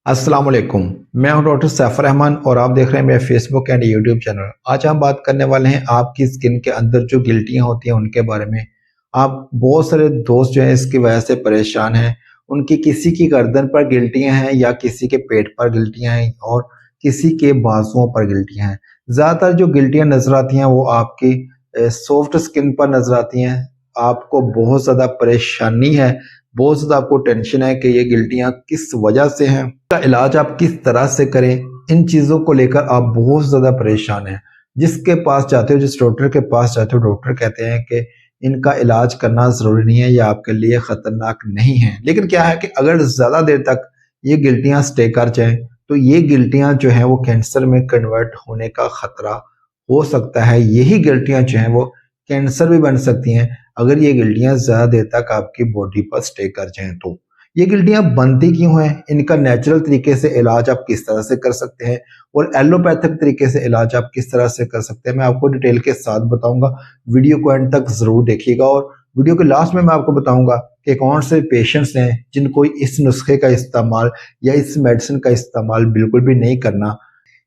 अस्सलाम वालेकुम। मैं हूं डॉक्टर सैफर रहमान और आप देख रहे हैं मेरे फेसबुक एंड यूट्यूब चैनल। आज हम बात करने वाले हैं आपकी स्किन के अंदर जो गिल्टियां होती हैं उनके बारे में। आप बहुत सारे दोस्त जो हैं इसकी वजह से परेशान हैं। उनकी किसी की गर्दन पर गिल्टियां हैं या किसी के पेट पर गिल्टियां हैं और किसी के बाजुओं पर गिल्टियां हैं। ज़्यादातर जो गिल्टियां नजर आती हैं वो आपकी सॉफ्ट स्किन पर नजर आती हैं। आपको बहुत ज़्यादा परेशानी है, बहुत ज़्यादा आपको टेंशन है कि ये गिल्टियां किस वजह से हैं, का इलाज आप किस तरह से करें। इन चीज़ों को लेकर आप बहुत ज़्यादा परेशान हैं। जिसके पास जाते हो, जिस डॉक्टर के पास जाते हो, डॉक्टर कहते हैं कि इनका इलाज करना ज़रूरी नहीं है या आपके लिए ख़तरनाक नहीं है। लेकिन क्या है कि अगर ज़्यादा देर तक ये गिल्टियां स्टे कर जाएं तो ये गिल्टियां जो हैं वो कैंसर में कन्वर्ट होने का ख़तरा हो सकता है। यही गिल्टियां जो हैं वो कैंसर भी बन सकती हैं अगर ये गिल्टियां ज़्यादा देर तक आपकी बॉडी पर स्टे कर जाएं तो। ये गिल्टियां बनती क्यों हैं, इनका नेचुरल तरीके से इलाज आप किस तरह से कर सकते हैं और एलोपैथिक तरीके से इलाज आप किस तरह से कर सकते हैं, मैं आपको डिटेल के साथ बताऊंगा। वीडियो को एंड तक जरूर देखिएगा और वीडियो के लास्ट में मैं आपको बताऊंगा कि कौन से पेशेंट्स हैं जिनको इस नुस्खे का इस्तेमाल या इस मेडिसिन का इस्तेमाल बिल्कुल भी नहीं करना।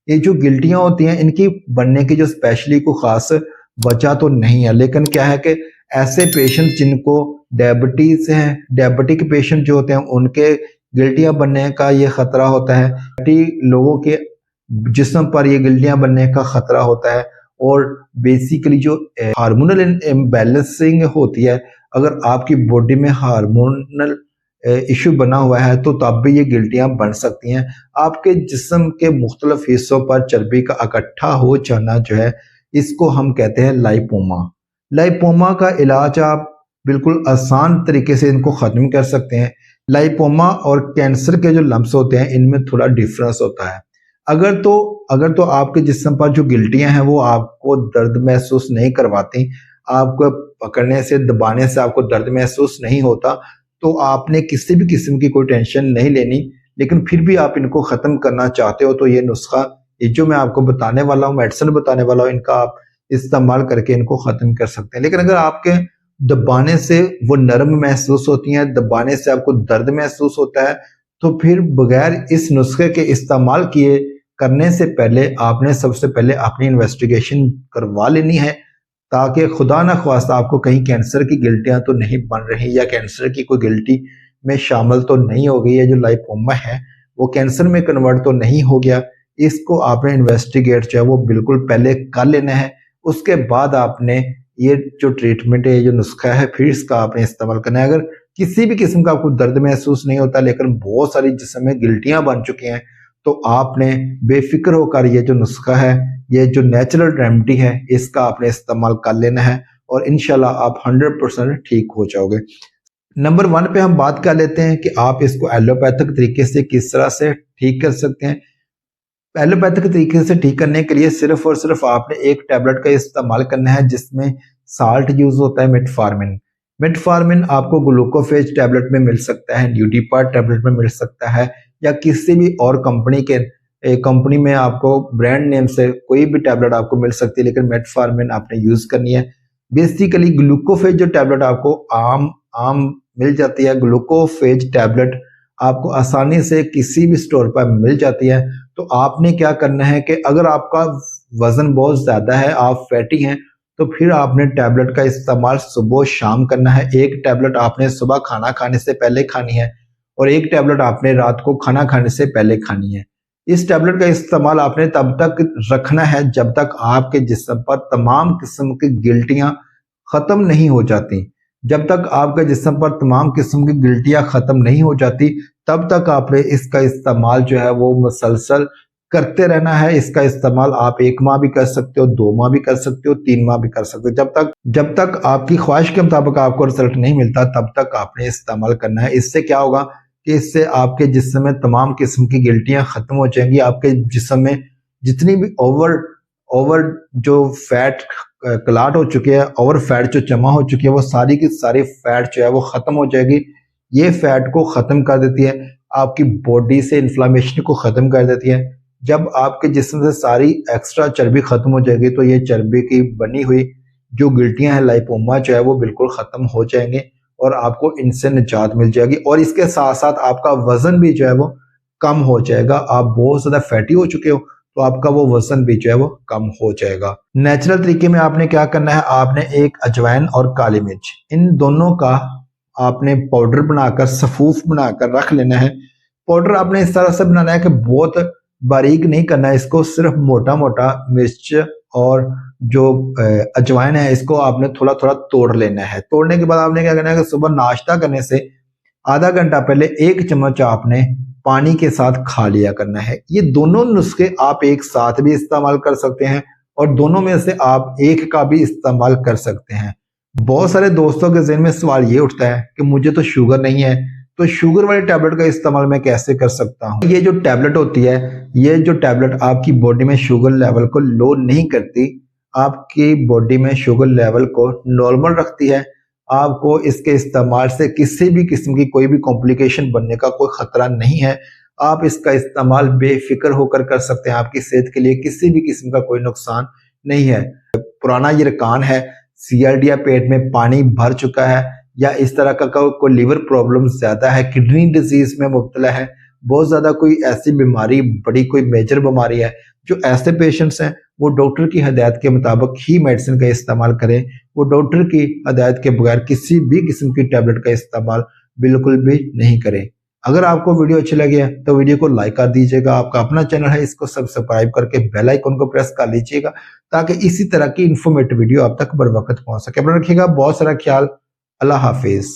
ये जो गिल्टियां होती हैं इनकी बनने की जो स्पेशली को खास वजह तो नहीं है, लेकिन क्या है कि ऐसे पेशेंट जिनको डायबिटीज है, डायबिटिक पेशेंट जो होते हैं उनके गिल्टियां बनने का ये खतरा होता है। लोगों के जिस्म पर ये गिल्टियां बनने का खतरा होता है और बेसिकली जो हार्मोनल इम्बैलेंसिंग होती है, अगर आपकी बॉडी में हार्मोनल इशू बना हुआ है तो तब भी ये गिल्टियां बन सकती हैं। आपके जिस्म के मुख्तलिफ हिस्सों पर चर्बी का इकट्ठा हो जाना जो है इसको हम कहते हैं लाइपोमा। लाइपोमा का इलाज आप बिल्कुल आसान तरीके से इनको ख़त्म कर सकते हैं। लाइपोमा और कैंसर के जो लम्स होते हैं इनमें थोड़ा डिफरेंस होता है। अगर तो आपके जिस्म पर जो गिल्टियां हैं वो आपको दर्द महसूस नहीं करवाती, आपको पकड़ने से दबाने से आपको दर्द महसूस नहीं होता, तो आपने किसी भी किस्म की कोई टेंशन नहीं लेनी। लेकिन फिर भी आप इनको ख़त्म करना चाहते हो तो ये नुस्खा, ये जो मैं आपको बताने वाला हूँ, मेडिसिन बताने वाला हूँ, इनका आप इस्तेमाल करके इनको ख़त्म कर सकते हैं। लेकिन अगर आपके दबाने से वो नरम महसूस होती हैं, दबाने से आपको दर्द महसूस होता है, तो फिर बगैर इस नुस्खे के इस्तेमाल किए करने से पहले आपने सबसे पहले अपनी इन्वेस्टिगेशन करवा लेनी है, ताकि खुदा न ख्वास्ता आपको कहीं कैंसर की गिल्टियां तो नहीं बन रही या कैंसर की कोई गिल्टी में शामिल तो नहीं हो गई है। जो लाइपोमा है वो कैंसर में कन्वर्ट तो नहीं हो गया। इसको आपने इन्वेस्टिगेट जो है वो बिल्कुल पहले कर लेना है। उसके बाद आपने ये जो ट्रीटमेंट है, ये जो नुस्खा है, फिर इसका आपने इस्तेमाल करना है। अगर किसी भी किस्म का आपको दर्द महसूस नहीं होता लेकिन बहुत सारी जिस्म में गिल्टियां बन चुकी हैं तो आपने बेफिक्र होकर ये जो नुस्खा है, ये जो नेचुरल रेमेडी है, इसका आपने इस्तेमाल कर लेना है और इंशाल्लाह आप 100% ठीक हो जाओगे। नंबर 1 पे हम बात कर लेते हैं कि आप इसको एलोपैथिक तरीके से किस तरह से ठीक कर सकते हैं। एलोपैथिक तरीके से ठीक करने के लिए सिर्फ और सिर्फ आपने एक टैबलेट का इस्तेमाल करना है जिसमें साल्ट यूज होता है, मेटफॉर्मिन। मेटफॉर्मिन आपको ग्लूकोफेज टैबलेट में मिल सकता है, न्यूडिपार्ट टैबलेट में मिल सकता है या किसी भी और कंपनी में आपको ब्रांड नेम से कोई भी टैबलेट आपको मिल सकती है, लेकिन मेटफॉर्मिन आपने यूज करनी है। बेसिकली ग्लूकोफेज जो टैबलेट आपको आम आम मिल जाती है, ग्लूकोफेज टैबलेट आपको आसानी से किसी भी स्टोर पर मिल जाती है। तो आपने क्या करना है कि अगर आपका वजन बहुत ज्यादा है, आप फैटी हैं, तो फिर आपने टैबलेट का इस्तेमाल सुबह शाम करना है। एक टैबलेट आपने सुबह खाना खाने से पहले खानी है और एक टैबलेट आपने रात को खाना खाने से पहले खानी है। इस टैबलेट का इस्तेमाल आपने तब तक रखना है जब तक आपके जिस्म पर तमाम किस्म की गिल्टियां खत्म नहीं हो जाती। जब तक आपके जिस्म पर तमाम किस्म की गिल्टियां खत्म नहीं हो जाती तब तक आपने इसका इस्तेमाल जो है वो मुसलसल करते रहना है। इसका इस्तेमाल आप 1 माह भी कर सकते हो, 2 माह भी कर सकते हो, 3 माह भी कर सकते हो। जब तक आपकी ख्वाहिश के मुताबिक आपको रिजल्ट नहीं मिलता तब तक आपने इस्तेमाल करना है। इससे क्या होगा कि इससे आपके जिस्म में तमाम किस्म की गिल्टियां खत्म हो जाएंगी। आपके जिस्म में जितनी भी ओवर जो फैट क्लाट हो चुके हैं, ओवर फैट जो जमा हो चुकी है, वो सारी की सारी फैट जो है वो खत्म हो जाएगी। ये फैट को खत्म कर देती है, आपकी बॉडी से इन्फ्लामेशन को खत्म कर देती है। जब आपके जिस्म से सारी एक्स्ट्रा चर्बी खत्म हो जाएगी तो ये चर्बी की बनी हुई जो गिल्टियां हैं, लाइपोमा जो है वो बिल्कुल खत्म हो जाएंगे और आपको इनसे निजात मिल जाएगी। और इसके साथ साथ आपका वजन भी जो है वो कम हो जाएगा। आप बहुत ज्यादा फैटी हो चुके हो तो आपका वो वजन भी जो है वो कम हो जाएगा। नेचुरल तरीके में आपने क्या करना है, आपने एक अजवाइन और काली मिर्च इन दोनों का आपने पाउडर बनाकर सफूफ बनाकर रख लेना है। पाउडर आपने इस तरह से बनाना है कि बहुत बारीक नहीं करना है इसको, सिर्फ मोटा मोटा मिर्च और जो अजवाइन है इसको आपने थोड़ा थोड़ा तोड़ लेना है। तोड़ने के बाद आपने क्या करना है कि सुबह नाश्ता करने से आधा घंटा पहले 1 चम्मच आपने पानी के साथ खा लिया करना है। ये दोनों नुस्खे आप एक साथ भी इस्तेमाल कर सकते हैं और दोनों में से आप एक का भी इस्तेमाल कर सकते हैं। बहुत सारे दोस्तों के ज़हन में सवाल ये उठता है कि मुझे तो शुगर नहीं है, तो शुगर वाली टैबलेट का इस्तेमाल मैं कैसे कर सकता हूँ। ये जो टैबलेट होती है, ये जो टैबलेट आपकी बॉडी में शुगर लेवल को लो नहीं करती, आपकी बॉडी में शुगर लेवल को नॉर्मल रखती है। आपको इसके इस्तेमाल से किसी भी किस्म की कोई भी कॉम्प्लिकेशन बनने का कोई खतरा नहीं है। आप इसका इस्तेमाल बेफिक्र होकर कर सकते हैं, आपकी सेहत के लिए किसी भी किस्म का कोई नुकसान नहीं है। पुराना ये रिकान है, सीआरडी या पेट में पानी भर चुका है या इस तरह का कोई लिवर प्रॉब्लम ज्यादा है, किडनी डिजीज में मुब्तला है, बहुत ज्यादा कोई ऐसी बीमारी, बड़ी कोई मेजर बीमारी है, जो ऐसे पेशेंट्स हैं वो डॉक्टर की हदायत के मुताबिक ही मेडिसिन का इस्तेमाल करें। वो डॉक्टर की हदायत के बगैर किसी भी किस्म की टैबलेट का इस्तेमाल बिल्कुल भी नहीं करें। अगर आपको वीडियो अच्छी लगी है तो वीडियो को लाइक कर दीजिएगा। आपका अपना चैनल है, इसको सब्सक्राइब करके बेल आइकन को प्रेस कर लीजिएगा ताकि इसी तरह की इंफॉर्मेटिव वीडियो आप तक बर वक्त पहुंच सके। अपना रखिएगा बहुत सारा ख्याल। अल्लाह हाफिज।